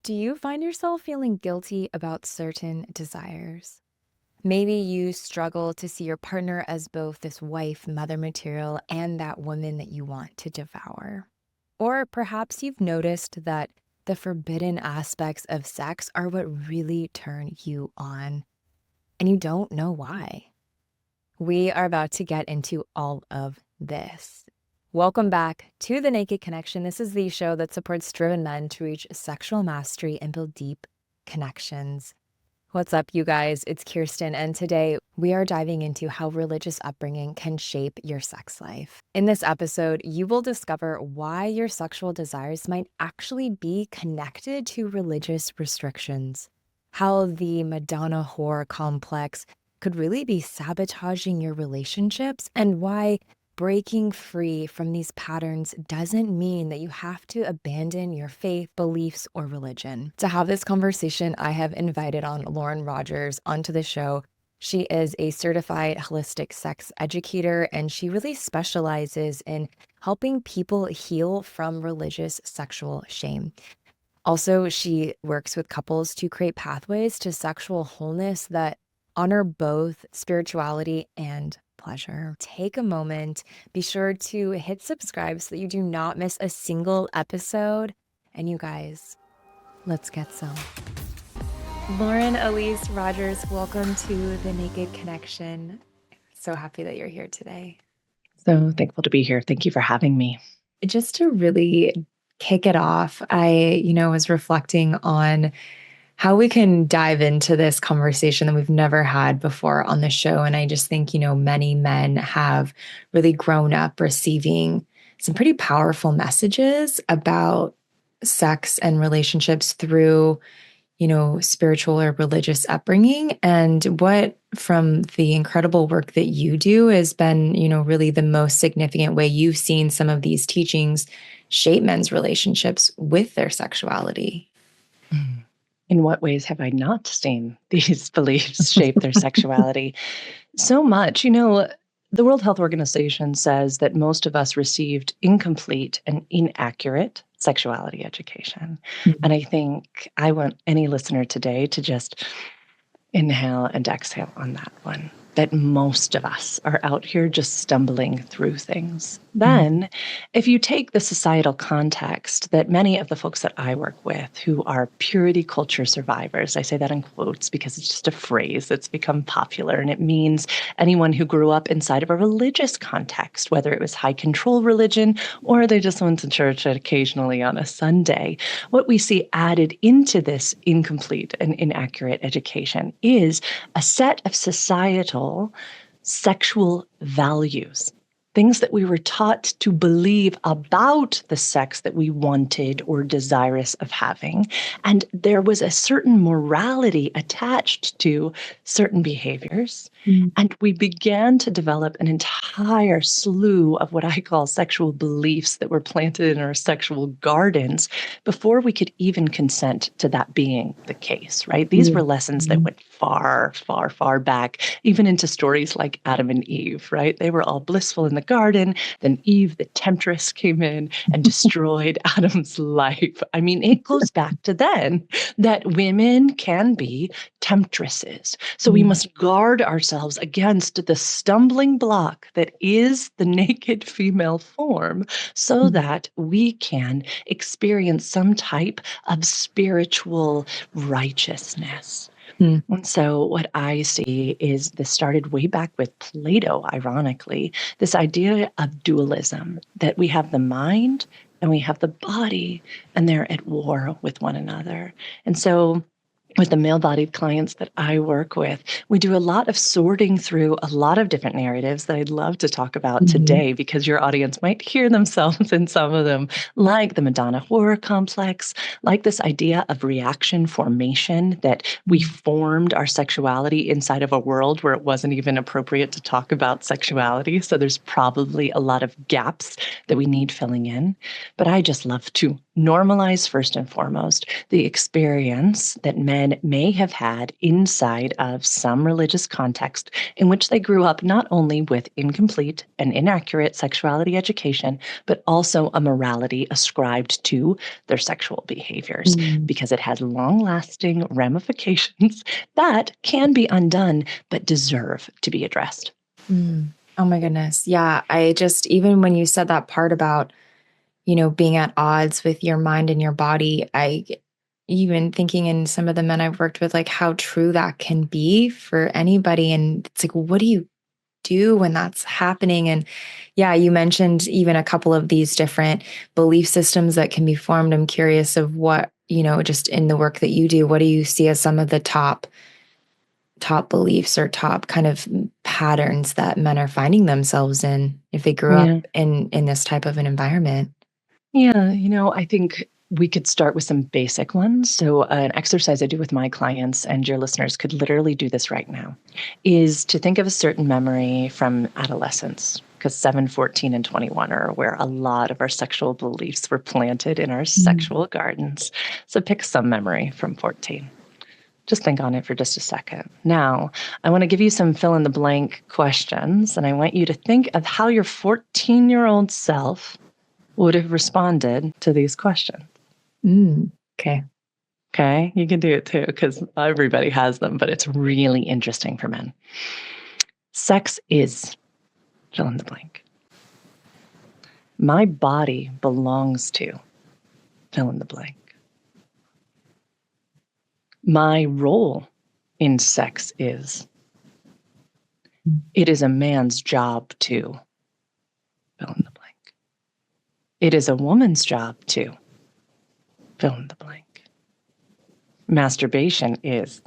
Do you find yourself feeling guilty about certain desires? Maybe you struggle to see your partner as both this wife, mother material, and that woman that you want to devour. Or perhaps you've noticed that the forbidden aspects of sex are what really turn you on, and you don't know why. We are about to get into all of this. Welcome back to The Naked Connection. This is the show that supports driven men to reach sexual mastery and build deep connections. What's up, you guys? It's Kirsten, and today we are diving into how religious upbringing can shape your sex life. In this episode, you will discover why your sexual desires might actually be connected to religious restrictions, how the Madonna-Whore Complex could really be sabotaging your relationships, and why breaking free from these patterns doesn't mean that you have to abandon your faith, beliefs, or religion. To have this conversation, I have invited on Lauren Rogers onto the show. She is a certified holistic sex educator, and she really specializes in helping people heal from religious sexual shame. Also, she works with couples to create pathways to sexual wholeness that honor both spirituality and pleasure. Take a moment, be sure to hit subscribe so that you do not miss a single episode. And you guys, let's get some. Lauren Elise Rogers, welcome to The Naked Connection. So happy that you're here today. So thankful to be here. Thank you for having me. Just to really kick it off, I, was reflecting on how we can dive into this conversation that we've never had before on the show. And I just think, many men have really grown up receiving some pretty powerful messages about sex and relationships through, spiritual or religious upbringing. And what from the incredible work that you do has been, really the most significant way you've seen some of these teachings shape men's relationships with their sexuality. In what ways have I not seen these beliefs shape their sexuality? So much. The World Health Organization says that most of us received incomplete and inaccurate sexuality education. Mm-hmm. And I think I want any listener today to just inhale and exhale on that one, that most of us are out here just stumbling through things. Then, if you take the societal context that many of the folks that I work with who are purity culture survivors, I say that in quotes because it's just a phrase that's become popular, and it means anyone who grew up inside of a religious context, whether it was high control religion or they just went to church occasionally on a Sunday. What we see added into this incomplete and inaccurate education is a set of societal sexual values, things that we were taught to believe about the sex that we wanted or desirous of having. And there was a certain morality attached to certain behaviors. And we began to develop an entire slew of what I call sexual beliefs that were planted in our sexual gardens before we could even consent to that being the case, right? These were lessons that went far, far, far back, even into stories like Adam and Eve, right? They were all blissful in the garden. Then Eve, the temptress, came in and destroyed Adam's life. I mean, it goes back to then that women can be temptresses. So we must guard ourselves against the stumbling block that is the naked female form so that we can experience some type of spiritual righteousness. And so what I see is this started way back with Plato, ironically, this idea of dualism, that we have the mind and we have the body, and they're at war with one another. And so with the male-bodied clients that I work with, we do a lot of sorting through a lot of different narratives that I'd love to talk about today, because your audience might hear themselves in some of them, like the Madonna-Whore Complex, like this idea of reaction formation, that we formed our sexuality inside of a world where it wasn't even appropriate to talk about sexuality. So there's probably a lot of gaps that we need filling in. But I just love to normalize first and foremost the experience that men may have had inside of some religious context in which they grew up not only with incomplete and inaccurate sexuality education, but also a morality ascribed to their sexual behaviors, Mm. because it has long-lasting ramifications that can be undone but deserve to be addressed. Mm. Oh my goodness. Yeah. I just, even when you said that part about, being at odds with your mind and your body, even thinking in some of the men I've worked with, like how true that can be for anybody. And it's like, what do you do when that's happening? And yeah, you mentioned even a couple of these different belief systems that can be formed. I'm curious of what, just in the work that you do, what do you see as some of the top beliefs or top kind of patterns that men are finding themselves in if they grew up Yeah. in this type of an environment? Yeah, I think we could start with some basic ones. So, an exercise I do with my clients, and your listeners could literally do this right now, is to think of a certain memory from adolescence, because 7, 14, and 21 are where a lot of our sexual beliefs were planted in our Mm. sexual gardens. So, pick some memory from 14. Just think on it for just a second. Now, I want to give you some fill in the blank questions, and I want you to think of how your 14-year-old self would have responded to these questions. Mm. Okay. Okay, you can do it too, because everybody has them, but it's really interesting for men. Sex is fill in the blank. My body belongs to fill in the blank. My role in sex is it is a man's job to fill in the blank. It is a woman's job to fill in the blank. Masturbation is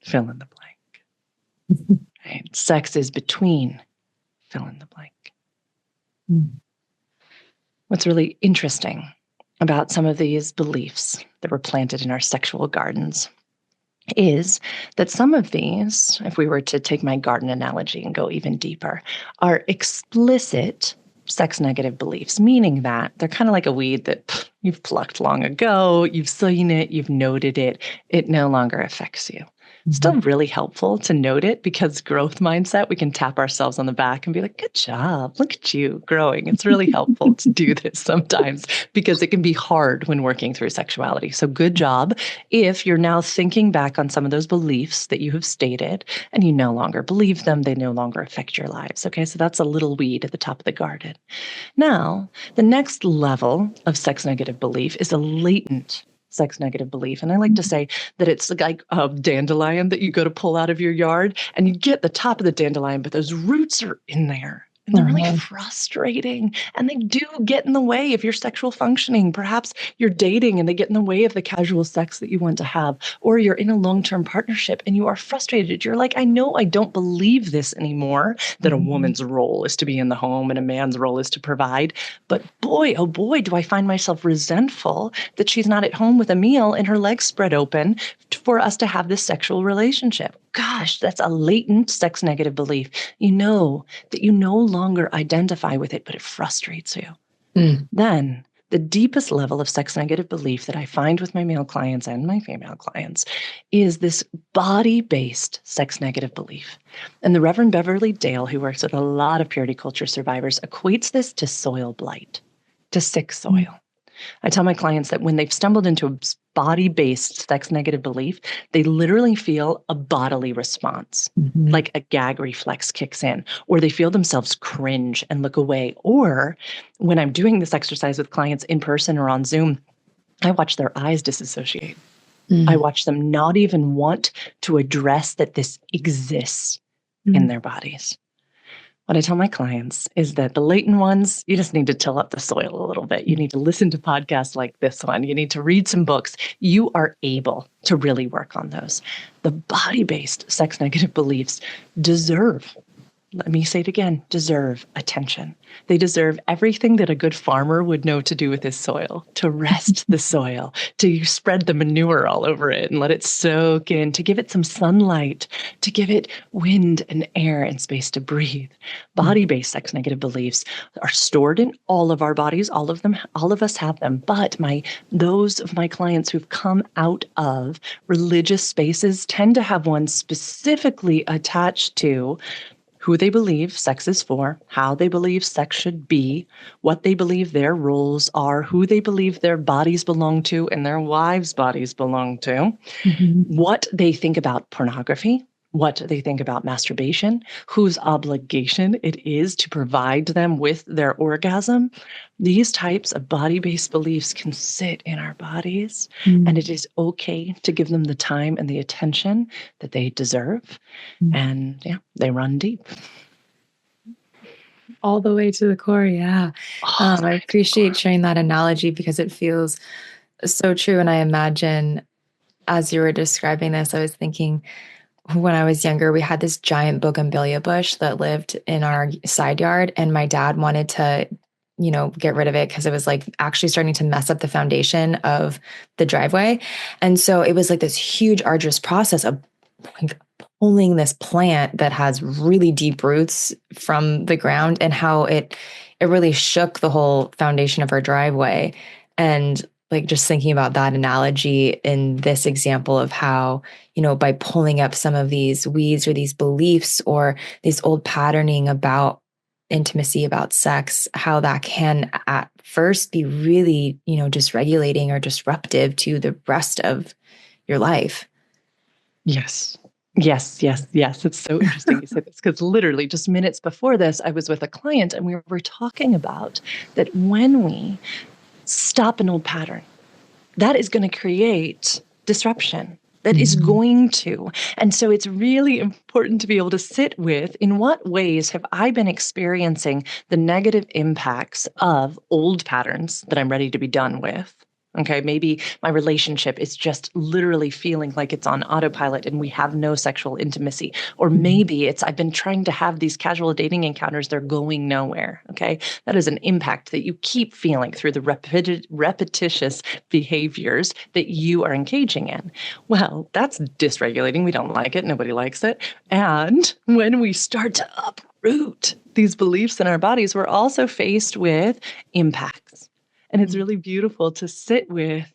fill in the blank. Right? Sex is between fill in the blank. Mm. What's really interesting about some of these beliefs that were planted in our sexual gardens is that some of these, if we were to take my garden analogy and go even deeper, are explicit sex negative beliefs, meaning that they're kind of like a weed that you've plucked long ago, you've seen it, you've noted it, it no longer affects you. Still really helpful to note it, because growth mindset, we can tap ourselves on the back and be like, good job, look at you growing. It's really helpful to do this sometimes, because it can be hard when working through sexuality. So good job if you're now thinking back on some of those beliefs that you have stated and you no longer believe them, they no longer affect your lives. Okay, so that's a little weed at the top of the garden. Now, the next level of sex negative belief is a latent sex negative belief. And I like to say that it's like a dandelion that you go to pull out of your yard, and you get the top of the dandelion, but those roots are in there. And they're really Uh-huh. frustrating. And they do get in the way of your sexual functioning. Perhaps you're dating and they get in the way of the casual sex that you want to have. Or you're in a long-term partnership and you are frustrated. You're like, I know I don't believe this anymore, that a Mhm. woman's role is to be in the home and a man's role is to provide. But boy, oh boy, do I find myself resentful that she's not at home with a meal and her legs spread open for us to have this sexual relationship. Gosh, that's a latent sex negative belief. You know that you no longer identify with it, but it frustrates you. Mm. Then the deepest level of sex negative belief that I find with my male clients and my female clients is this body-based sex negative belief. And the Reverend Beverly Dale, who works with a lot of purity culture survivors, equates this to soil blight, to sick soil. I tell my clients that when they've stumbled into a body-based sex negative belief, they literally feel a bodily response, Mhm. like a gag reflex kicks in, or they feel themselves cringe and look away. Or when I'm doing this exercise with clients in person or on Zoom, I watch their eyes disassociate. I Mm. watch them not even want to address that this exists in Mm. their bodies. What I tell my clients is that the latent ones, you just need to till up the soil a little bit. You need to listen to podcasts like this one. You need to read some books. You are able to really work on those. The body-based sex negative beliefs deserve let me say it again, deserve attention. They deserve everything that a good farmer would know to do with his soil, to rest the soil, to spread the manure all over it and let it soak in, to give it some sunlight, to give it wind and air and space to breathe. Body-based sex negative beliefs are stored in all of our bodies, all of them, all of us have them. But those of my clients who've come out of religious spaces tend to have one specifically attached to who they believe sex is for, how they believe sex should be, what they believe their roles are, who they believe their bodies belong to and their wives' bodies belong to, what they think about pornography, what they think about masturbation, whose obligation it is to provide them with their orgasm. These types of body-based beliefs can sit in our bodies, and it is okay to give them the time and the attention that they deserve. And yeah, they run deep. All the way to the core. Yeah. I appreciate sharing that analogy because it feels so true. And I imagine as you were describing this, I was thinking when I was younger, we had this giant bougainvillea bush that lived in our side yard, and my dad wanted to, get rid of it because it was like actually starting to mess up the foundation of the driveway. And so it was like this huge, arduous process of like pulling this plant that has really deep roots from the ground, and how it really shook the whole foundation of our driveway. And like just thinking about that analogy in this example of how, by pulling up some of these weeds or these beliefs or this old patterning about intimacy, about sex, how that can at first be really, dysregulating or disruptive to the rest of your life. Yes. Yes, yes, yes. It's so interesting you say this because literally just minutes before this, I was with a client and we were talking about that when we stop an old pattern, that is going to create disruption. That is going to. And so it's really important to be able to sit with, in what ways have I been experiencing the negative impacts of old patterns that I'm ready to be done with? Okay, maybe my relationship is just literally feeling like it's on autopilot and we have no sexual intimacy. Or maybe I've been trying to have these casual dating encounters, they're going nowhere. Okay, that is an impact that you keep feeling through the repetitious behaviors that you are engaging in. Well, that's dysregulating. We don't like it. Nobody likes it. And when we start to uproot these beliefs in our bodies, we're also faced with impacts. And it's really beautiful to sit with,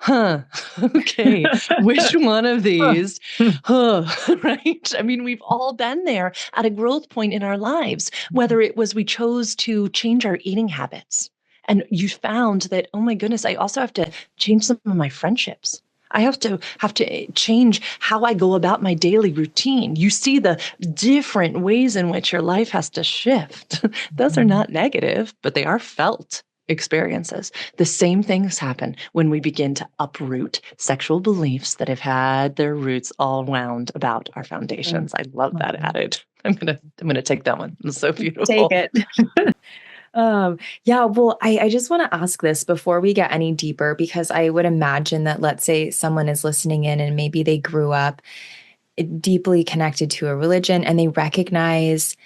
okay, which one of these, right? I mean, we've all been there at a growth point in our lives, whether it was we chose to change our eating habits. And you found that, oh my goodness, I also have to change some of my friendships. I have to change how I go about my daily routine. You see the different ways in which your life has to shift. Those are not negative, but they are felt experiences. The same things happen when we begin to uproot sexual beliefs that have had their roots all wound about our foundations. I love that added. I'm gonna take that one. It's so beautiful. Take it. Yeah, well, I just want to ask this before we get any deeper, because I would imagine that, let's say someone is listening in and maybe they grew up deeply connected to a religion and they recognize,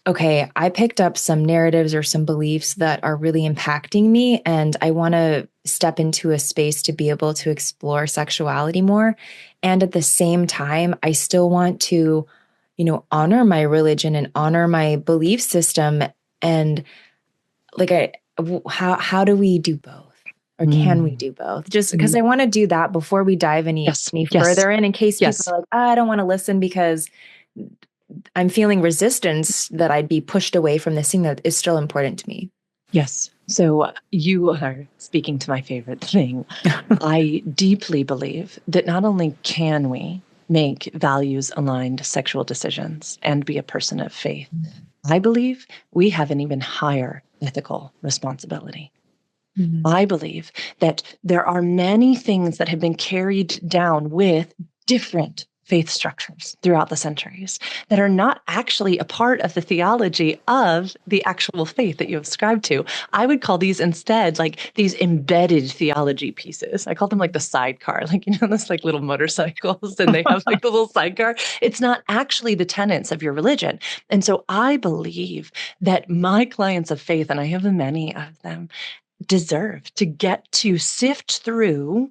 okay, I picked up some narratives or some beliefs that are really impacting me, and I want to step into a space to be able to explore sexuality more. And at the same time, I still want to, honor my religion and honor my belief system. And like, how do we do both? Or can we do both? Just because I want to do that before we dive any further in case people are like, I don't want to listen because I'm feeling resistance, that I'd be pushed away from this thing that is still important to me. Yes. So you are speaking to my favorite thing. I deeply believe that not only can we make values-aligned sexual decisions and be a person of faith, I believe we have an even higher ethical responsibility. I believe that there are many things that have been carried down with different faith structures throughout the centuries that are not actually a part of the theology of the actual faith that you ascribe to. I would call these instead like these embedded theology pieces. I call them like the sidecar, like, those like little motorcycles and they have like the little sidecar. It's not actually the tenets of your religion. And so I believe that my clients of faith, and I have many of them, deserve to get to sift through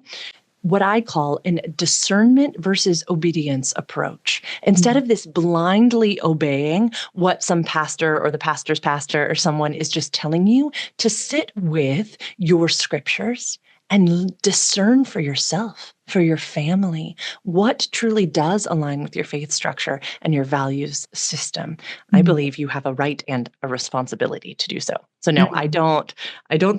what I call an discernment versus obedience approach. Instead of this blindly obeying what some pastor or the pastor's pastor or someone is just telling you, to sit with your scriptures and discern for yourself, for your family, what truly does align with your faith structure and your values system. I believe you have a right and a responsibility to do so. So no, I don't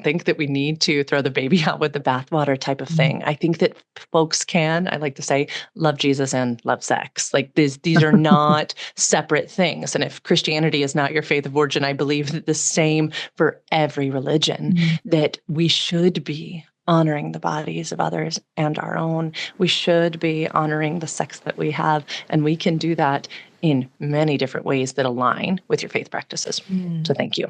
think that we need to throw the baby out with the bathwater type of thing. I think that folks can, I like to say, love Jesus and love sex. Like these are not separate things. And if Christianity is not your faith of origin, I believe that the same for every religion, that we should be honoring the bodies of others and our own. We should be honoring the sex that we have, and we can do that in many different ways that align with your faith practices. So thank you.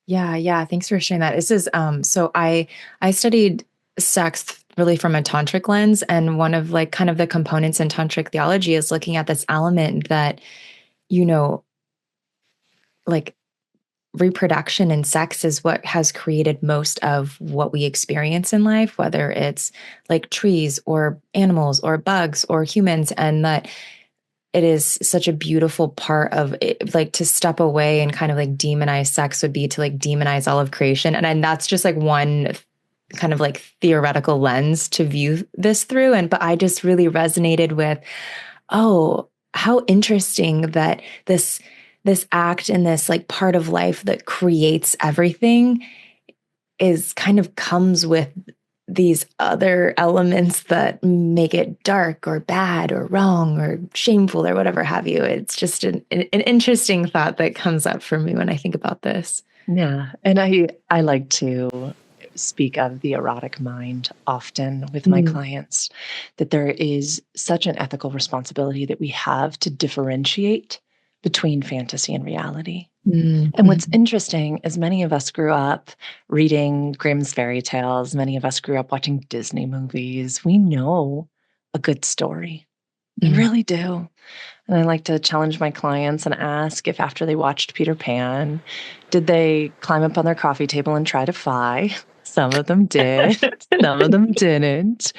Yeah. Thanks for sharing that. This is so I studied sex really from a tantric lens, and one of like kind of the components in tantric theology is looking at this element that, like reproduction and sex is what has created most of what we experience in life, whether it's like trees or animals or bugs or humans, and that it is such a beautiful part of it, like to step away and kind of like demonize sex would be to like demonize all of creation. And that's just like one kind of like theoretical lens to view this through. But I just really resonated with, oh, how interesting that this act and this like part of life that creates everything is kind of comes with these other elements that make it dark or bad or wrong or shameful or whatever have you. It's just an interesting thought that comes up for me when I think about this. Yeah. And I like to speak of the erotic mind often with my clients, that there is such an ethical responsibility that we have to differentiate between fantasy and reality. And what's interesting is many of us grew up reading Grimm's fairy tales. Many of us grew up watching Disney movies. We know a good story. We really do. And I like to challenge my clients and ask if after they watched Peter Pan, did they climb up on their coffee table and try to fly? Some of them did, some of them didn't.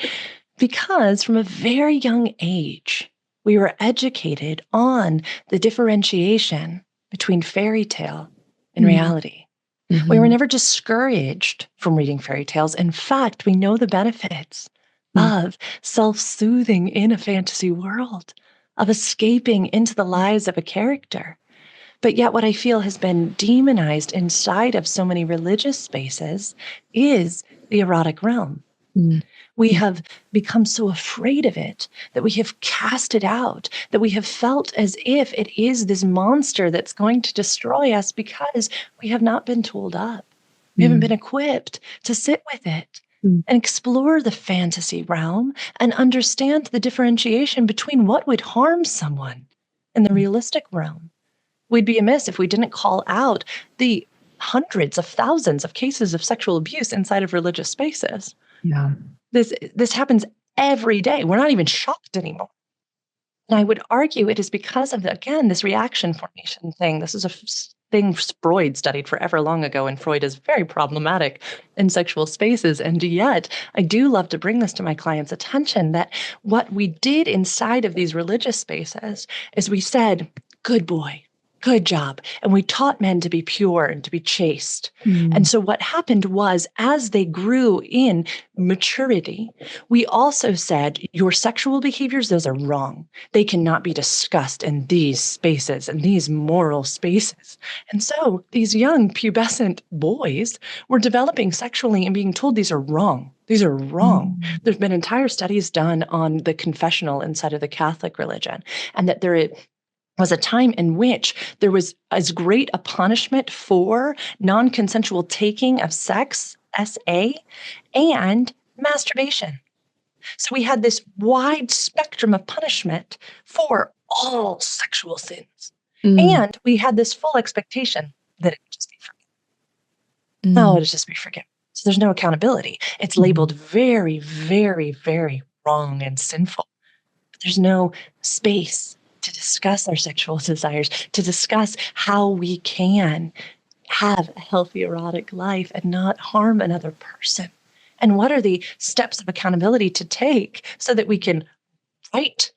Because from a very young age, we were educated on the differentiation between fairy tale and reality. We were never discouraged from reading fairy tales. In fact, we know the benefits of self-soothing in a fantasy world, of escaping into the lives of a character. But yet what I feel has been demonized inside of so many religious spaces is the erotic realm. We have become so afraid of it that we have cast it out, that we have felt as if it is this monster that's going to destroy us because we have not been tooled up. We haven't been equipped to sit with it and explore the fantasy realm and understand the differentiation between what would harm someone in the realistic realm. We'd be amiss if we didn't call out the hundreds of thousands of cases of sexual abuse inside of religious spaces. Yeah. This happens every day. We're not even shocked anymore. And I would argue it is because of, again, this reaction formation thing. This is a thing Freud studied forever long ago, and Freud is very problematic in sexual spaces. And yet, I do love to bring this to my clients' attention that what we did inside of these religious spaces is we said, good boy, good job. And we taught men to be pure and to be chaste. And so what happened was, as they grew in maturity, we also said, your sexual behaviors, those are wrong. They cannot be discussed in these spaces and these moral spaces. And so these young pubescent boys were developing sexually and being told these are wrong. These are wrong. There's been entire studies done on the confessional inside of the Catholic religion, and that there was a time in which there was as great a punishment for non-consensual taking of sex, SA, and masturbation. So we had this wide spectrum of punishment for all sexual sins. Mm, And we had this full expectation that it would just be forgiven. Oh, mm, it'll just be forgiven. So there's no accountability. It's labeled mhm, very, very, very wrong and sinful. But there's no space to discuss our sexual desires, to discuss how we can have a healthy erotic life and not harm another person. And what are the steps of accountability to take so that we can right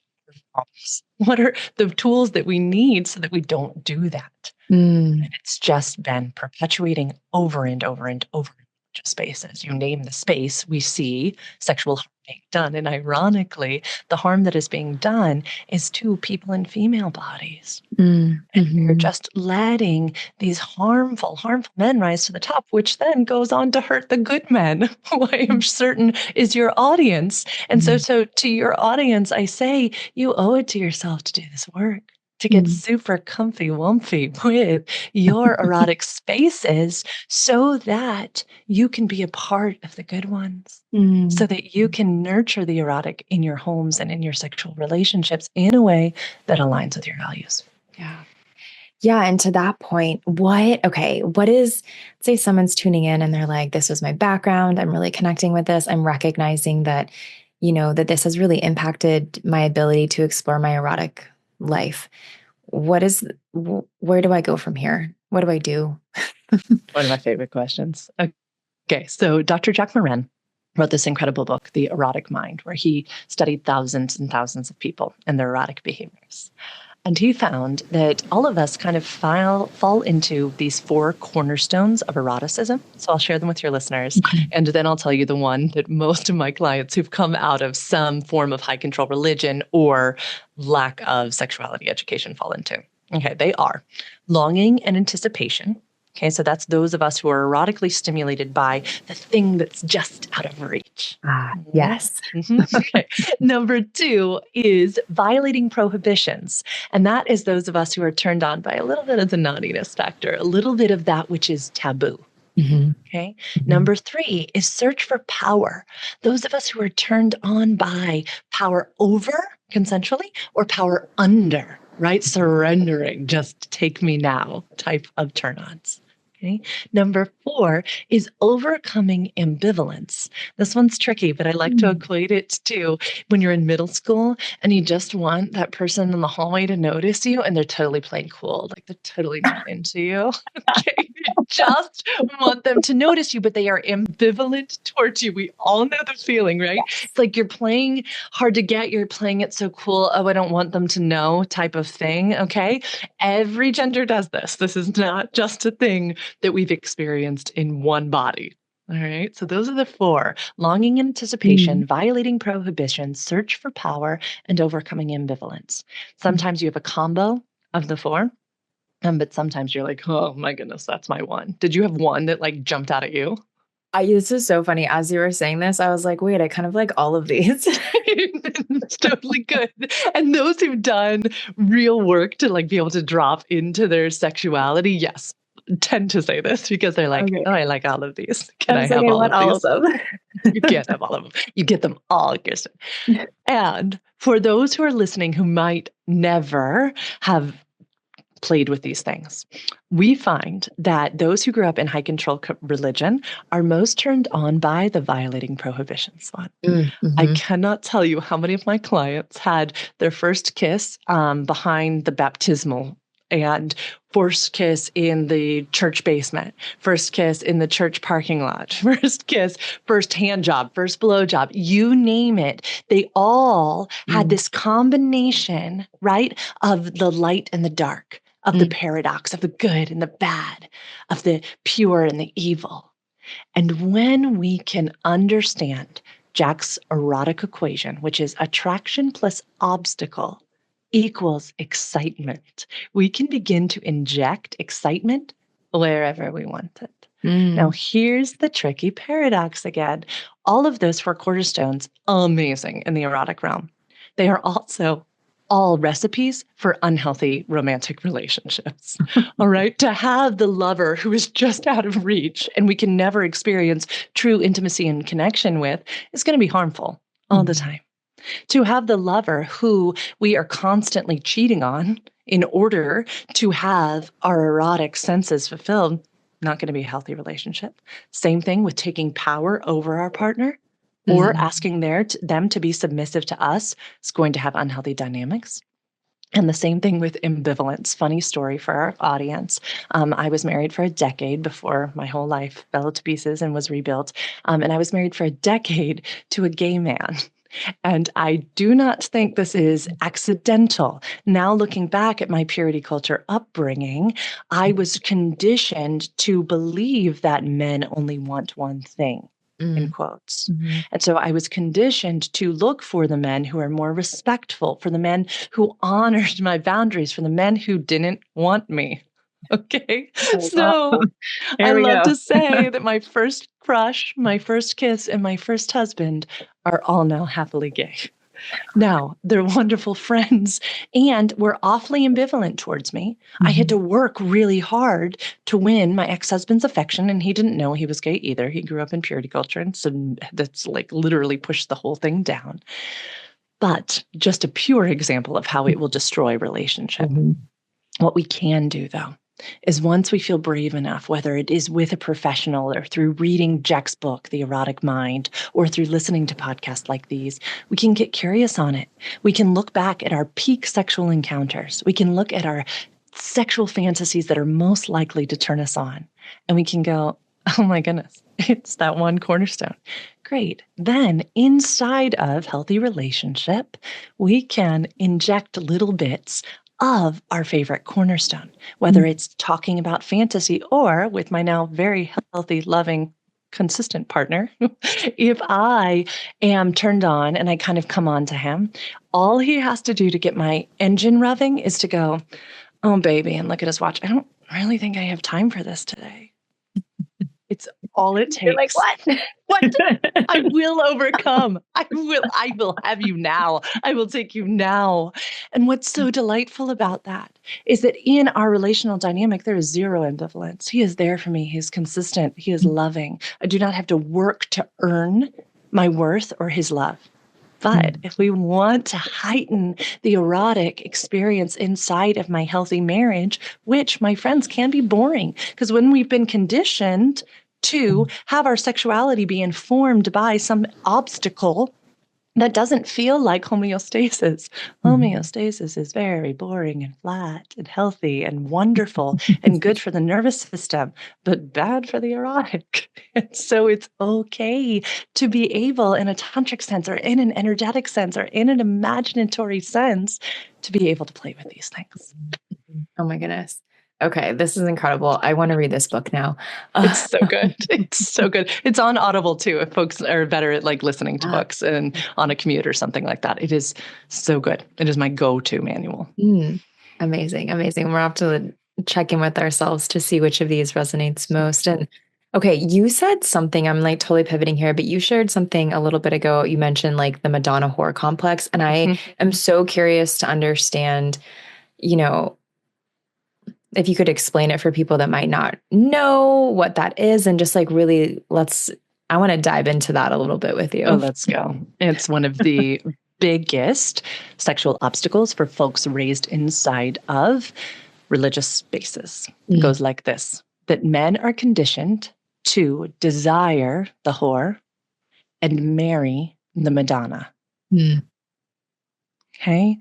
wrongs? What are the tools that we need so that we don't do that? mm, And it's just been perpetuating over and over and over in spaces. You name the space, we see sexual harm being done. And ironically, the harm that is being done is to people in female bodies. mm, And we're mhm, just letting these harmful men rise to the top, which then goes on to hurt the good men, who I am certain is your audience. And so, mm, so to your audience, I say you owe it to yourself to do this work, to get mm, super comfy wumpy with your erotic spaces so that you can be a part of the good ones. So mm. that you can nurture the erotic in your homes and in your sexual relationships in a way that aligns with your values. Yeah. Yeah, and to that point, what is, say someone's tuning in and they're like, this was my background, I'm really connecting with this, I'm recognizing that, that this has really impacted my ability to explore my erotic life. Where do I go from here? What do I do? One of my favorite questions. Okay, so Dr. Jack Moran wrote this incredible book, The Erotic Mind, where he studied thousands and thousands of people and their erotic behaviors. And he found that all of us kind of fall into these four cornerstones of eroticism. So I'll share them with your listeners. Okay. And then I'll tell you the one that most of my clients who've come out of some form of high control religion or lack of sexuality education fall into. Okay, they are longing and anticipation. Okay, so that's those of us who are erotically stimulated by the thing that's just out of reach. Ah, Mhm. yes. Okay. Number two is violating prohibitions. And that is those of us who are turned on by a little bit of the naughtiness factor, a little bit of that which is taboo. Mhm, Okay. mhm, Number three is search for power. Those of us who are turned on by power over consensually or power under, right? Surrendering, just take me now type of turn ons. Okay. Number four is overcoming ambivalence. This one's tricky, but I like to mm. equate it to when you're in middle school and you just want that person in the hallway to notice you and they're totally playing cool, like they're totally not into you. Okay. You just want them to notice you, but they are ambivalent towards you. We all know the feeling, right? Yes. It's like you're playing hard to get, you're playing it so cool. Oh, I don't want them to know type of thing. Okay. Every gender does this. This is not just a thing that we've experienced in one body. All right. So those are the four: longing and Mm, anticipation, violating prohibition, search for power, and overcoming ambivalence. mm. Sometimes you have a combo of the four. But sometimes you're like, oh my goodness, that's my one. Did you have one that like jumped out at you? This is so funny. As you were saying this, I was like, wait, I kind of like all of these. It's totally good. And those who've done real work to like be able to drop into their sexuality, yes, tend to say this because they're like, Okay. oh, I like all of these. Can I I was like, have I all want of all of these? them. You can't have all of them. You get them all, Kirsten. And for those who are listening who might never have played with these things. We find that those who grew up in high control religion are most turned on by the violating prohibitions one. Mm, I mhm, cannot tell you how many of my clients had their first kiss behind the baptismal and first kiss in the church basement, first kiss in the church parking lot, first kiss, first hand job, first blow job, you name it. They all had mm, this combination, right, of the light and the dark, of the mm, paradox, of the good and the bad, of the pure and the evil. And when we can understand Jack's erotic equation, which is attraction plus obstacle equals excitement, we can begin to inject excitement wherever we want it. Now, mm, here's the tricky paradox again. All of those four cornerstones, amazing in the erotic realm. They are also all recipes for unhealthy romantic relationships. All right. To have the lover who is just out of reach and we can never experience true intimacy and connection with is going to be harmful. all the time. To have the lover who we are constantly cheating on in order to have our erotic senses fulfilled, not going to be a healthy relationship. Same thing with taking power over our partner or asking them to be submissive to us. It's going to have unhealthy dynamics. And the same thing with ambivalence. Funny story for our audience. I was married for a decade before my whole life fell to pieces and was rebuilt. And I was married for a decade to a gay man. And I do not think this is accidental. Now, looking back at my purity culture upbringing, I was conditioned to believe that men only want one thing, in quotes. And so I was conditioned to look for the men who are more respectful, for the men who honored my boundaries, for the men who didn't want me. Okay. So I Here we love go. to say that my first crush, my first kiss, and my first husband are all now happily gay. Now, they're wonderful friends and were awfully ambivalent towards me. I had to work really hard to win my ex-husband's affection, and he didn't know he was gay either. He grew up in purity culture, and so that's like literally pushed the whole thing down. But just a pure example of how it will destroy relationship. What we can do, though, is once we feel brave enough, whether it is with a professional or through reading Jack's book, The Erotic Mind, or through listening to podcasts like these, we can get curious on it. We can look back at our peak sexual encounters. We can look at our sexual fantasies that are most likely to turn us on. And we can go, oh my goodness, it's that one cornerstone. Great. Then inside of healthy relationship, we can inject little bits of our favorite cornerstone, whether it's talking about fantasy or with my now very healthy, loving, consistent partner. If I am turned on and I kind of come on to him, all he has to do to get my engine revving is to go, oh, baby, and look at his watch. I don't really think I have time for this today. It's all it takes. You're like, what? What? I will overcome. I will have you now. I will take you now. And what's so delightful about that is that in our relational dynamic, there is zero ambivalence. He is there for me. He is consistent. He is loving. I do not have to work to earn my worth or his love. But if we want to heighten the erotic experience inside of my healthy marriage, which, my friends, can be boring, because when we've been conditioned to have our sexuality be informed by some obstacle that doesn't feel like homeostasis. Homeostasis is very boring and flat and healthy and wonderful and good for the nervous system, but bad for the erotic. And so it's okay to be able, in a tantric sense or in an energetic sense or in an imaginatory sense, to be able to play with these things. Oh my goodness. Okay, this is incredible. I want to read this book now. It's so good. It's so good. It's on Audible too, if folks are better at like listening to books and on a commute or something like that. It is so good. It is my go-to manual. Amazing. Amazing. We'll have to check in with ourselves to see which of these resonates most. And okay, you said something, I'm like totally pivoting here, but you shared something a little bit ago. You mentioned like the Madonna-Whore Complex. And I am so curious to understand, you know, if you could explain it for people that might not know what that is, and just like really I want to dive into that a little bit with you. Oh, let's go. It's one of the biggest sexual obstacles for folks raised inside of religious spaces. It goes like this, that men are conditioned to desire the whore and marry the Madonna. Okay?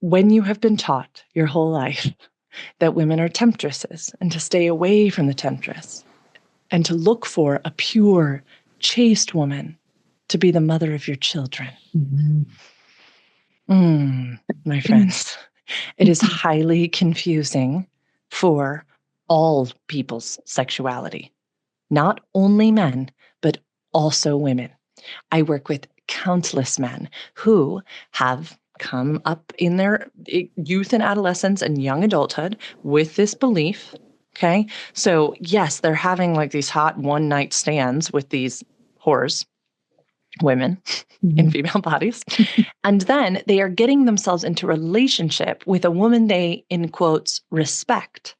When you have been taught your whole life that women are temptresses and to stay away from the temptress and to look for a pure, chaste woman to be the mother of your children. My friends, it is highly confusing for all people's sexuality, not only men, but also women. I work with countless men who have come up in their youth and adolescence and young adulthood with this belief. Okay. So yes, they're having like these hot one-night stands with these whores, women in female bodies. And then they are getting themselves into a relationship with a woman they, in quotes, respect.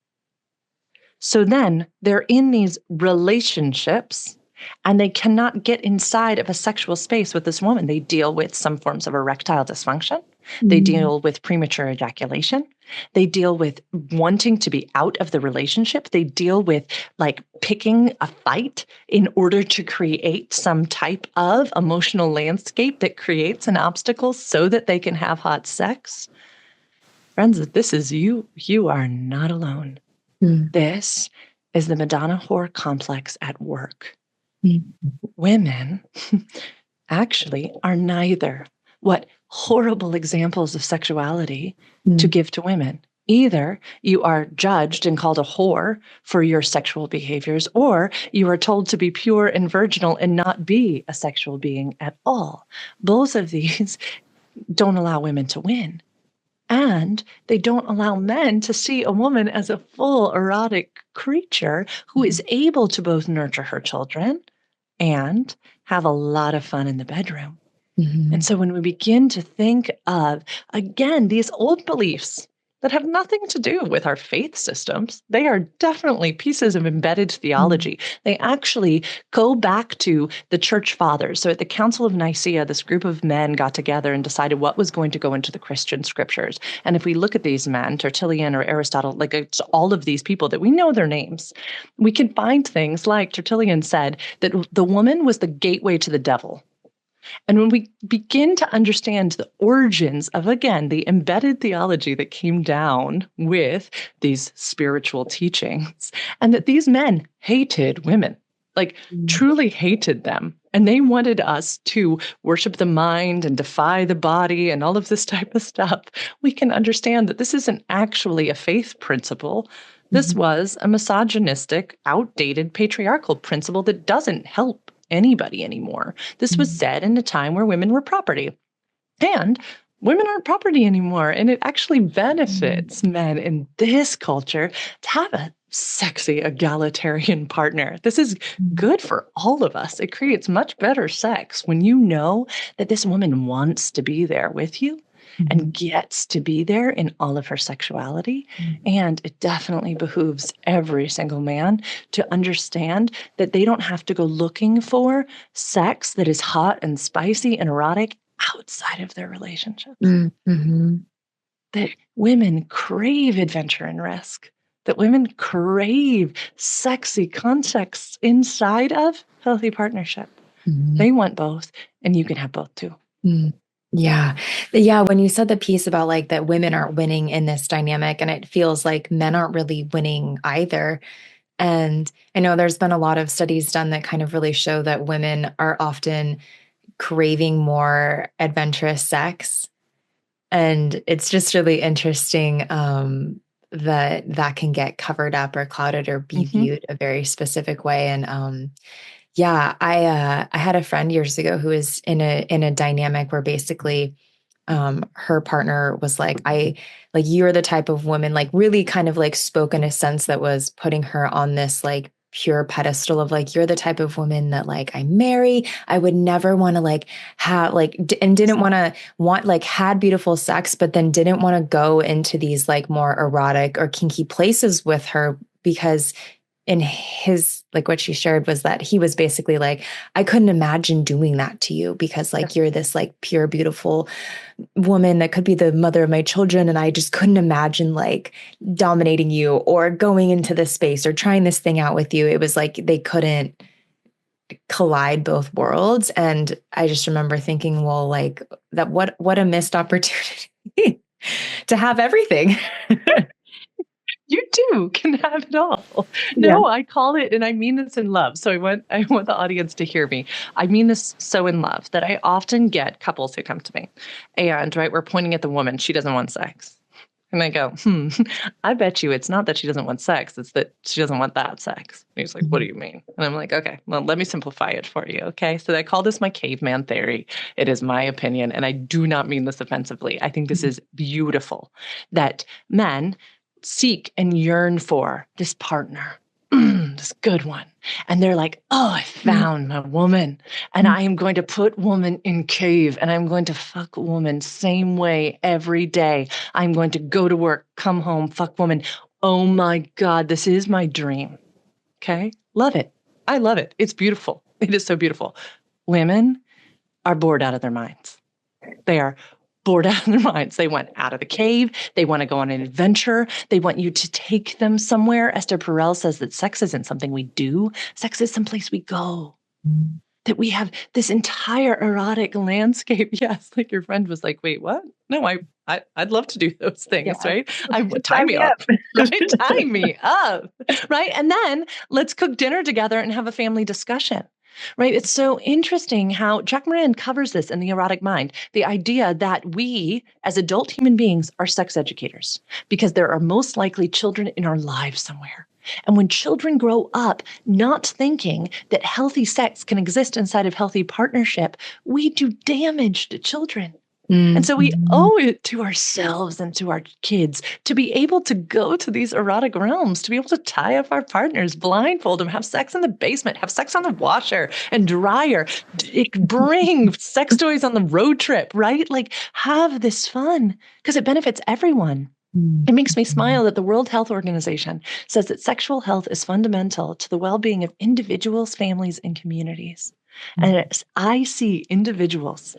So then they're in these relationships and they cannot get inside of a sexual space with this woman. They deal with some forms of erectile dysfunction. They Mm. deal with premature ejaculation. They deal with wanting to be out of the relationship. They deal with like picking a fight in order to create some type of emotional landscape that creates an obstacle so that they can have hot sex. Friends, this is you. You are not alone. Mm. This is the Madonna-Whore Complex at work. Mm. Women actually are neither. What horrible examples of sexuality to Mm. give to women. Either you are judged and called a whore for your sexual behaviors, or you are told to be pure and virginal and not be a sexual being at all. Both of these don't allow women to win. And they don't allow men to see a woman as a full erotic creature who is able to both nurture her children and have a lot of fun in the bedroom. And Mhm. so when we begin to think of, again, these old beliefs that have nothing to do with our faith systems, they are definitely pieces of embedded Mm. theology. They actually go back to the church fathers. So at the Council of Nicaea, this group of men got together and decided what was going to go into the Christian scriptures. And if we look at these men, Tertullian or Aristotle, like it's all of these people that we know their names, we can find things like Tertullian said that the woman was the gateway to the devil. And when we begin to understand the origins of, again, the embedded theology that came down with these spiritual teachings, and that these men hated women, like Mm. truly hated them. And they wanted us to worship the mind and defy the body and all of this type of stuff. We can understand that this isn't actually a faith principle. This Mhm. was a misogynistic, outdated patriarchal principle that doesn't help anybody anymore. This was Mm. said in a time where women were property. And women aren't property anymore. And it actually Mm. benefits men in this culture to have a sexy, egalitarian partner. This is Mm. good for all of us. It creates much better sex when you know that this woman wants to be there with you and Mhm. gets to be there in all of her sexuality. Mm. And it definitely behooves every single man to understand that they don't have to go looking for sex that is hot and spicy and erotic outside of their relationships. Mm. Mhm. That women crave adventure and risk, that women crave sexy contexts inside of healthy partnership. Mhm. They want both, and you can have both too. Mm. Yeah. Yeah, when you said the piece about, like, that women aren't winning in this dynamic, and it feels like men aren't really winning either, and I know there's been a lot of studies done that kind of really show that women are often craving more adventurous sex, and it's just really interesting, that that can get covered up or clouded or be Hmm. viewed a very specific way, and, yeah, I had a friend years ago who was in a dynamic where basically, her partner was like, "I like, you're the type of woman," like, really kind of, like, spoke in a sense that was putting her on this, like, pure pedestal of, like, "You're the type of woman that, like, I marry. I would never wanna, like, have, like," d and didn't wanna like, had beautiful sex, but then didn't wanna go into these, like, more erotic or kinky places with her because in his like, what she shared was that he was basically like, "I couldn't imagine doing that to you because, like, you're this, like, pure, beautiful woman that could be the mother of my children, and I just couldn't imagine, like, dominating you or going into this space or trying this thing out with you." It was like they couldn't collide both worlds, and I just remember thinking, well, like, that what a missed opportunity to have everything. You too can have it all. Yeah. No, I call it, and I mean this in love. So I want the audience to hear me. I mean this so in love that I often get couples who come to me and right, we're pointing at the woman. She doesn't want sex. And I go, I bet you it's not that she doesn't want sex. It's that she doesn't want that sex. And he's like, what do Mhm. you mean? And I'm like, okay, well, let me simplify it for you. Okay. So I call this my caveman theory. It is my opinion. And I do not mean this offensively. I think this Mhm. is beautiful that men seek and yearn for this partner, this good one. And they're like, oh, I Mhm. found my woman. And I am going to put woman in cave and I'm going to fuck woman same way every day. I'm going to go to work, come home, fuck woman. Oh my God, this is my dream. Okay. Love it. I love it. It's beautiful. It is so beautiful. Women are bored out of their minds. They are bored out of their minds. They want out of the cave. They want to go on an adventure. They want you to take them somewhere. Esther Perel says that sex isn't something we do. Sex is someplace we go. That we have this entire erotic landscape. Yes, like your friend was like, wait, what? No, I'd love to do those things, Yeah. right? Tie Sign me me up, up. right? Tie me up, right? And then let's cook dinner together and have a family discussion, right? It's so interesting how Jack Moran covers this in The Erotic Mind, the idea that we, as adult human beings, are sex educators because there are most likely children in our lives somewhere. And when children grow up not thinking that healthy sex can exist inside of healthy partnership, we do damage to children. And so we owe it to ourselves and to our kids to be able to go to these erotic realms, to be able to tie up our partners, blindfold them, have sex in the basement, have sex on the washer and dryer, bring sex toys on the road trip, right? Like have this fun because it benefits everyone. It makes me smile that the World Health Organization says that sexual health is fundamental to the well-being of individuals, families, and communities. And as I see individuals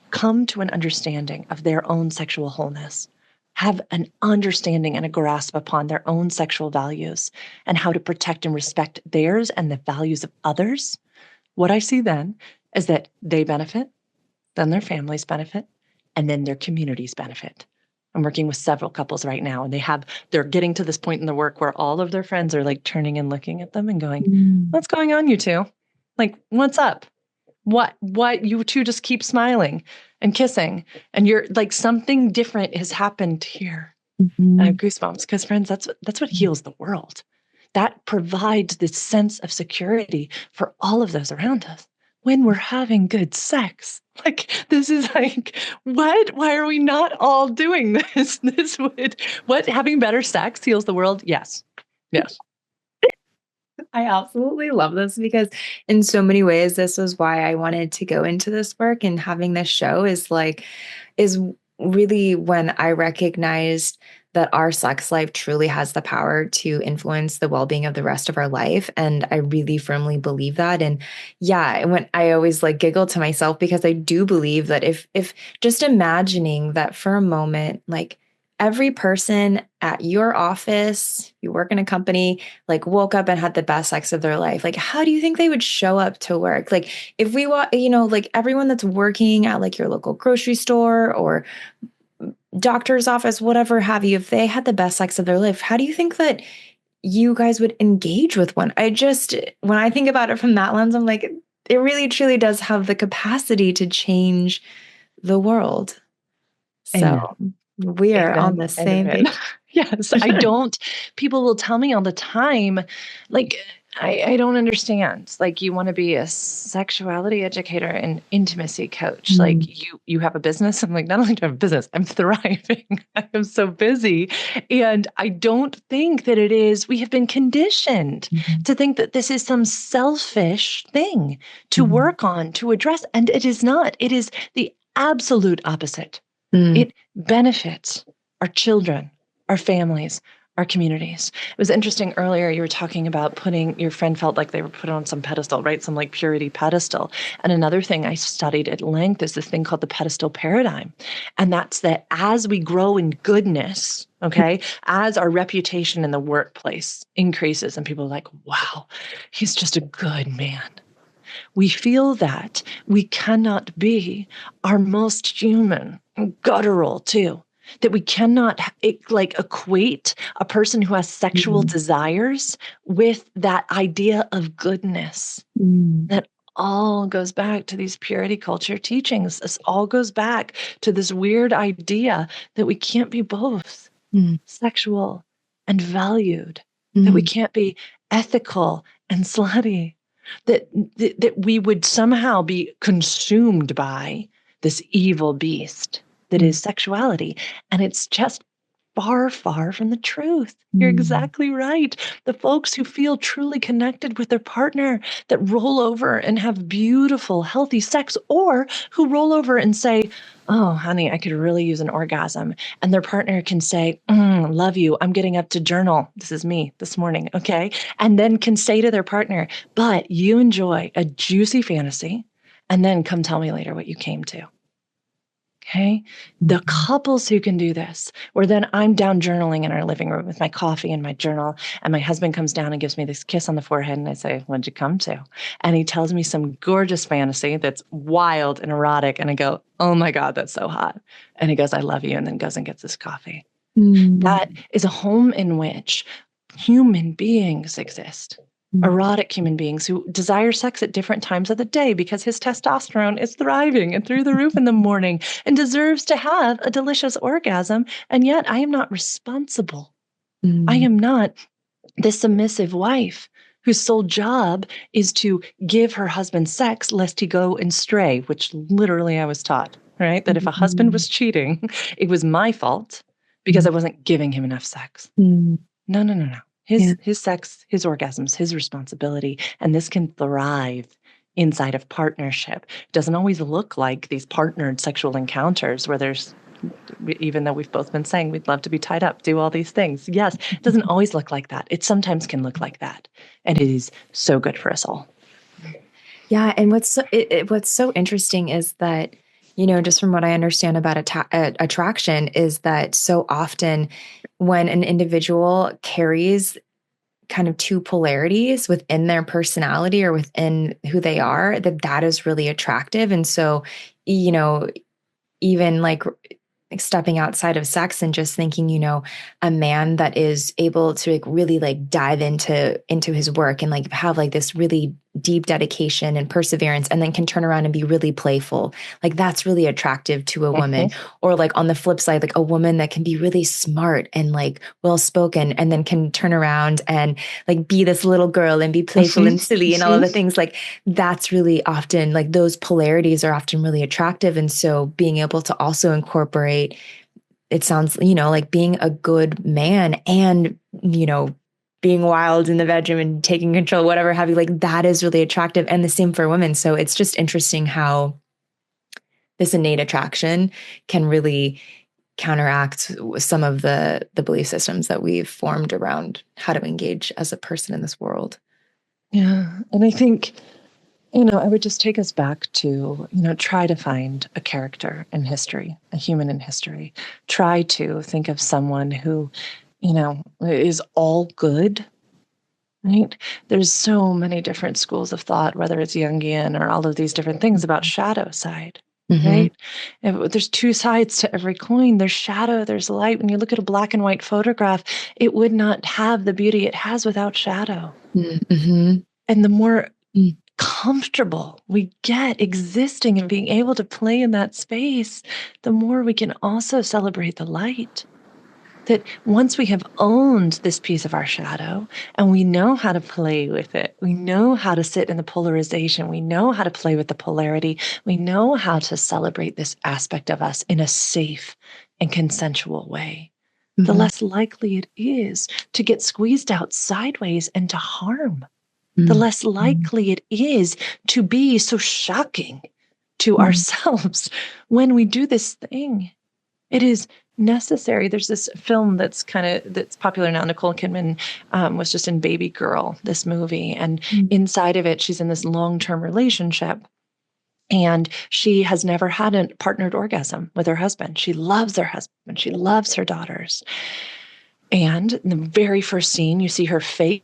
come to an understanding of their own sexual wholeness, have an understanding and a grasp upon their own sexual values and how to protect and respect theirs and the values of others, what I see then is that they benefit, then their families benefit, and then their communities benefit. I'm working with several couples right now, and they're getting to this point in the work where all of their friends are like turning and looking at them and going, what's going on, you two? Like, what's up? What you two just keep smiling and kissing, and you're like something different has happened here. I have goosebumps because friends, that's what heals the world. That provides this sense of security for all of those around us when we're having good sex. Like this is like, what? Why are we not all doing this? Having better sex heals the world? Yes. Yes. I absolutely love this because in so many ways, this was why I wanted to go into this work, and having this show is really when I recognized that our sex life truly has the power to influence the well-being of the rest of our life. And I really firmly believe that. And yeah, when I always like giggle to myself because I do believe that if just imagining that for a moment, like every person at your office, you work in a company, like woke up and had the best sex of their life, like how do you think they would show up to work? Like if we like everyone that's working at like your local grocery store or doctor's office, whatever have you, if they had the best sex of their life, how do you think that you guys would engage with one? When I think about it from that lens, I'm like, it really truly does have the capacity to change the world. So Amen. we are on Amen the and same amen. page. Yes, people will tell me all the time, like, I don't understand. Like, you want to be a sexuality educator and intimacy coach. Like, you have a business. I'm like, not only do I have a business, I'm thriving. I am so busy. And I don't think that we have been conditioned to think that this is some selfish thing to work on, to address. And it is not. It is the absolute opposite. It benefits our children, our families, our communities. It was interesting earlier, you were talking about your friend felt like they were put on some pedestal, right? Some like purity pedestal. And another thing I studied at length is this thing called the pedestal paradigm. And that's that as we grow in goodness, okay, as our reputation in the workplace increases and people are like, wow, he's just a good man. We feel that we cannot be our most human, guttural too, that we cannot equate a person who has sexual desires with that idea of goodness. That all goes back to these purity culture teachings. This all goes back to this weird idea that we can't be both sexual and valued, that we can't be ethical and slutty, that we would somehow be consumed by this evil beast that is sexuality. And it's just far, far from the truth. You're Mm. exactly right. The folks who feel truly connected with their partner, that roll over and have beautiful, healthy sex, or who roll over and say, "Oh, honey, I could really use an orgasm." And their partner can say, "Love you. I'm getting up to journal. This is me this morning." Okay. And then can say to their partner, "But you enjoy a juicy fantasy. And then come tell me later what you came to." Okay. The Mhm. couples who can do this, where then I'm down journaling in our living room with my coffee and my journal, and my husband comes down and gives me this kiss on the forehead, and I say, "What'd you come to?" And he tells me some gorgeous fantasy that's wild and erotic. And I go, "Oh my God, that's so hot." And he goes, "I love you," and then goes and gets his coffee. Mm. That is a home in which human beings exist. Mm. Erotic human beings who desire sex at different times of the day because his testosterone is thriving and through the roof in the morning and deserves to have a delicious orgasm. And yet I am not responsible. I Mm. am not the submissive wife whose sole job is to give her husband sex lest he go and stray, which literally I was taught, right? That if a husband Mm. was cheating, it was my fault because I wasn't giving him enough sex. Mm. No, no, no, no. Yeah. His sex, his orgasms, his responsibility, and this can thrive inside of partnership. It doesn't always look like these partnered sexual encounters where there's, even though we've both been saying we'd love to be tied up, do all these things. Yes, it doesn't always look like that. It sometimes can look like that. And it is so good for us all. Yeah, and what's so interesting is that, just from what I understand about attraction, is that so often when an individual carries kind of two polarities within their personality or within who they are, that is really attractive. And so, you know, even like stepping outside of sex and just thinking, a man that is able to like really like dive into his work and like have like this really deep dedication and perseverance and then can turn around and be really playful. Like that's really attractive to a woman. Mhm. Or like on the flip side, like a woman that can be really smart and like well spoken and then can turn around and like be this little girl and be playful Mhm. and silly and all of Mhm. the things, like that's really often like those polarities are often really attractive. And so being able to also incorporate, it sounds, like being a good man and, being wild in the bedroom and taking control, whatever have you, like that is really attractive. And the same for women. So it's just interesting how this innate attraction can really counteract some of the belief systems that we've formed around how to engage as a person in this world. Yeah. And I think, I would just take us back to, try to find a character in history, a human in history. Try to think of someone who, is all good, right? There's so many different schools of thought, whether it's Jungian or all of these different things about shadow side, Mm-hmm. right? There's two sides to every coin. There's shadow, there's light. When you look at a black and white photograph, it would not have the beauty it has without shadow. Mm-hmm. And the more comfortable we get existing and being able to play in that space, the more we can also celebrate the light. That once we have owned this piece of our shadow and we know how to play with it, we know how to sit in the polarization, we know how to play with the polarity, we know how to celebrate this aspect of us in a safe and consensual way, the Mm-hmm. less likely it is to get squeezed out sideways and to harm, the Mm-hmm. less likely it is to be so shocking to Mm-hmm. ourselves when we do this thing. It is necessary. There's this film that's popular now. Nicole Kidman was just in Baby Girl, this movie, and inside of it, she's in this long-term relationship. And she has never had a partnered orgasm with her husband. She loves her husband. She loves her daughters. And in the very first scene, you see her fake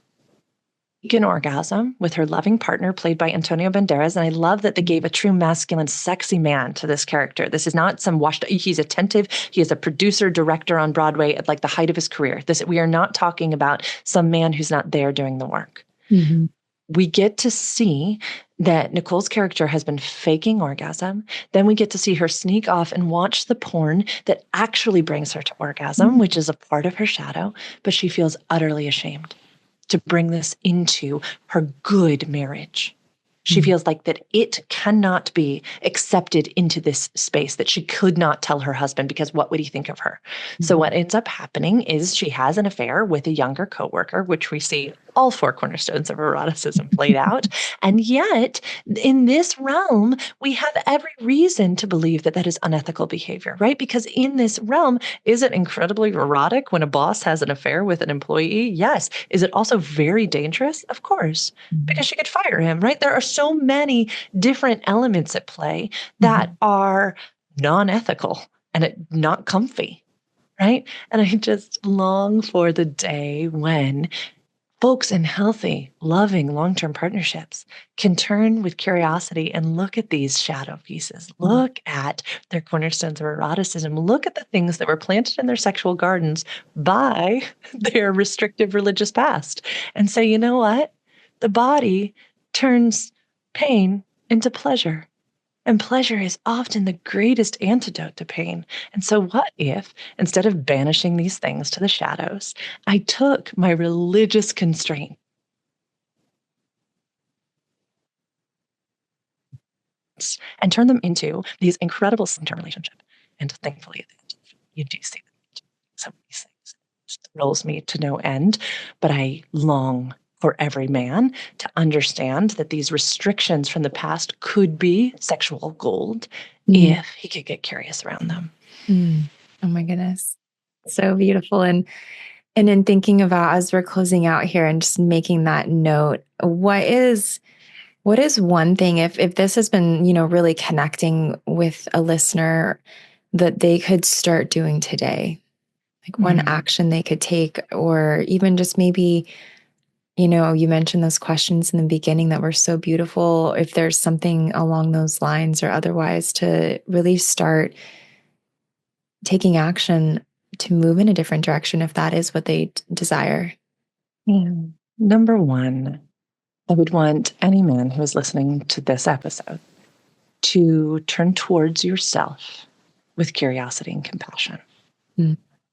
an orgasm with her loving partner, played by Antonio Banderas. And I love that they gave a true masculine, sexy man to this character. This is not some washed, he's attentive. He is a producer, director on Broadway at like the height of his career. We are not talking about some man who's not there doing the work. Mm-hmm. We get to see that Nicole's character has been faking orgasm. Then we get to see her sneak off and watch the porn that actually brings her to orgasm, which is a part of her shadow, but she feels utterly ashamed to bring this into her good marriage. She feels like that it cannot be accepted into this space, that she could not tell her husband because what would he think of her? So what ends up happening is she has an affair with a younger coworker, which we see all four cornerstones of eroticism played out. And yet, in this realm, we have every reason to believe that that is unethical behavior, right? Because in this realm, is it incredibly erotic when a boss has an affair with an employee? Yes. Is it also very dangerous? Of course, because she could fire him, right? There are so many different elements at play that are non-ethical and not comfy, right? And I just long for the day when folks in healthy, loving, long-term partnerships can turn with curiosity and look at these shadow pieces, look at their cornerstones of eroticism, look at the things that were planted in their sexual gardens by their restrictive religious past, and say, you know what? The body turns pain into pleasure. And pleasure is often the greatest antidote to pain. And so, what if, instead of banishing these things to the shadows, I took my religious constraints and turned them into these incredible long-term relationship? And thankfully, you do see some of these things. It thrills me to no end, but I long for every man to understand that these restrictions from the past could be sexual gold if he could get curious around them. Oh my goodness. So beautiful. And in thinking about, as we're closing out here and just making that note, what is one thing, if this has been, really connecting with a listener, that they could start doing today? Like one action they could take, or even just maybe, you mentioned those questions in the beginning that were so beautiful. If there's something along those lines or otherwise to really start taking action to move in a different direction, if that is what they desire. Yeah. Number one, I would want any man who is listening to this episode to turn towards yourself with curiosity and compassion.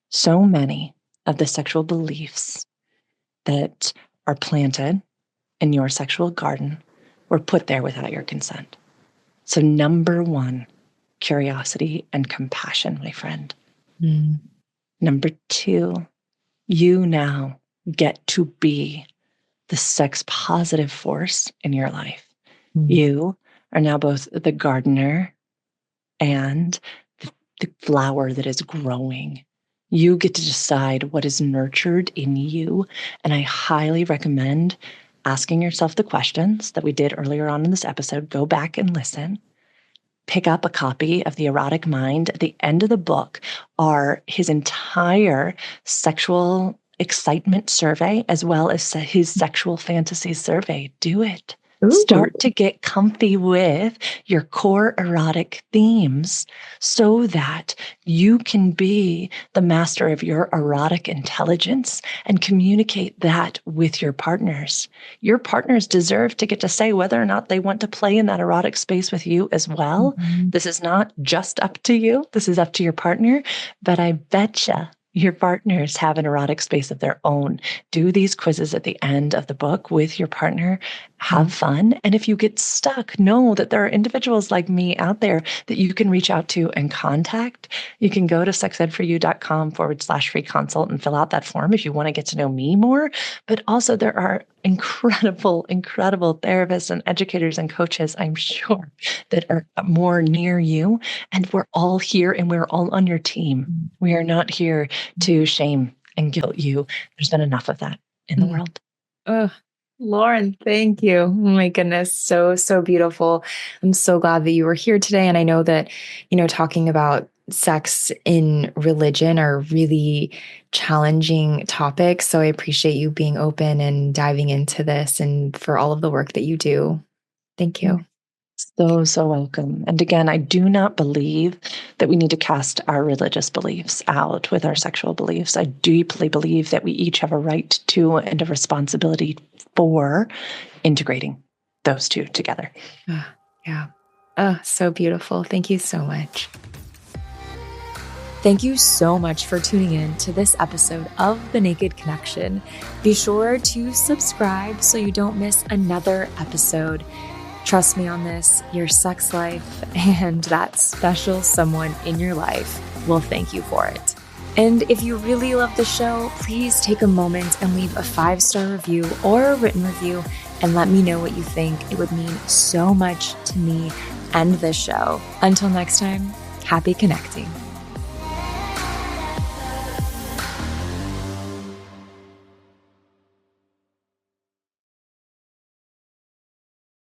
So many of the sexual beliefs that are planted in your sexual garden were put there without your consent. So number one, curiosity and compassion, my friend. Number two, you now get to be the sex positive force in your life. You are now both the gardener and the flower that is growing. You get to decide what is nurtured in you. And I highly recommend asking yourself the questions that we did earlier on in this episode. Go back and listen. Pick up a copy of The Erotic Mind. At the end of the book are his entire sexual excitement survey, as well as his sexual fantasies survey. Do it. Start to get comfy with your core erotic themes so that you can be the master of your erotic intelligence and communicate that with your partners. Your partners deserve to get to say whether or not they want to play in that erotic space with you as well. This is not just up to you. This is up to your partner, but I betcha your partners have an erotic space of their own. Do these quizzes at the end of the book with your partner. Have fun. And if you get stuck, know that there are individuals like me out there that you can reach out to and contact. You can go to sexedforyou.com/free consult and fill out that form if you want to get to know me more. But also there are incredible, incredible therapists and educators and coaches, I'm sure, that are more near you. And we're all here and we're all on your team. We are not here to shame and guilt you. There's been enough of that in the world. Oh, Lauren, thank you. Oh my goodness. So, so beautiful. I'm so glad that you were here today. And I know that, talking about sex in religion are really challenging topics. So I appreciate you being open and diving into this and for all of the work that you do. Thank you. So, so welcome. And again, I do not believe that we need to cast our religious beliefs out with our sexual beliefs. I deeply believe that we each have a right to and a responsibility for integrating those two together. Yeah. Oh, so beautiful. Thank you so much. Thank you so much for tuning in to this episode of The Naked Connection. Be sure to subscribe so you don't miss another episode. Trust me on this, your sex life and that special someone in your life will thank you for it. And if you really love the show, please take a moment and leave a 5-star review or a written review and let me know what you think. It would mean so much to me and this show. Until next time, happy connecting.